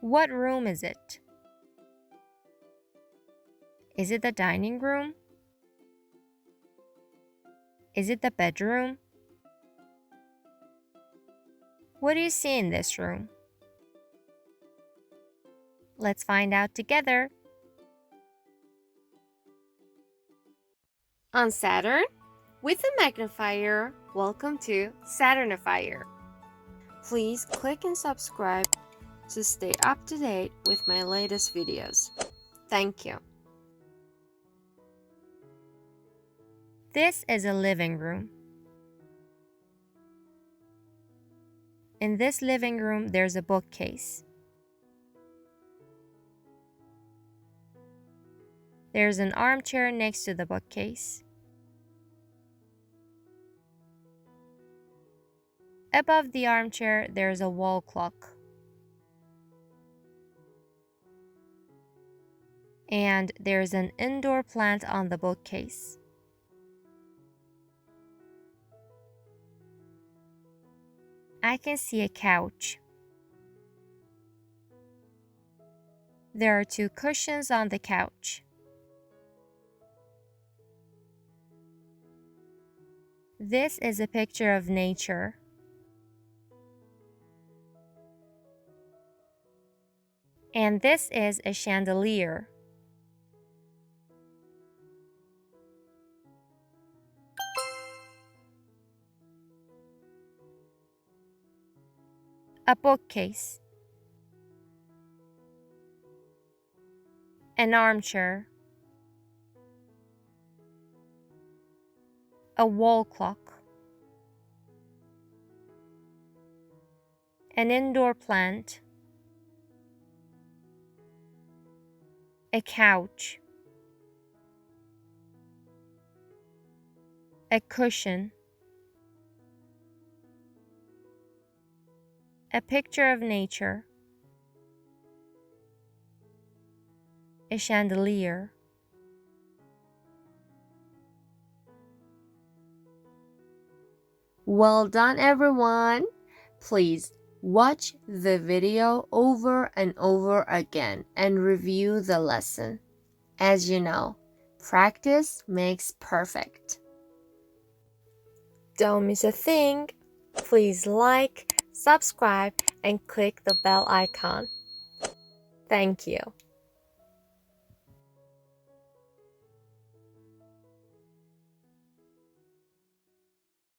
What room is it? Is it the dining room? Is it the bedroom? What do you see in this room? Let's find out together. On Saturn, with a magnifier, welcome to Saturnifier. Please click and subscribe to stay up to date with my latest videos. Thank you. This is a living room. In this living room, there's a bookcase. There's an armchair next to the bookcase. Above the armchair, there's a wall clock. And there's an indoor plant on the bookcase. I can see a couch. There are 2 cushions on the couch. This is a picture of nature. And this is a chandelier. A bookcase. An armchair. A wall clock. An indoor plant. A couch. A cushion. A picture of nature. A chandelier. Well done, everyone! Please watch the video over and over again and review the lesson. As you know, practice makes perfect. Don't miss a thing. Please like, subscribe, and click the bell icon. Thank you.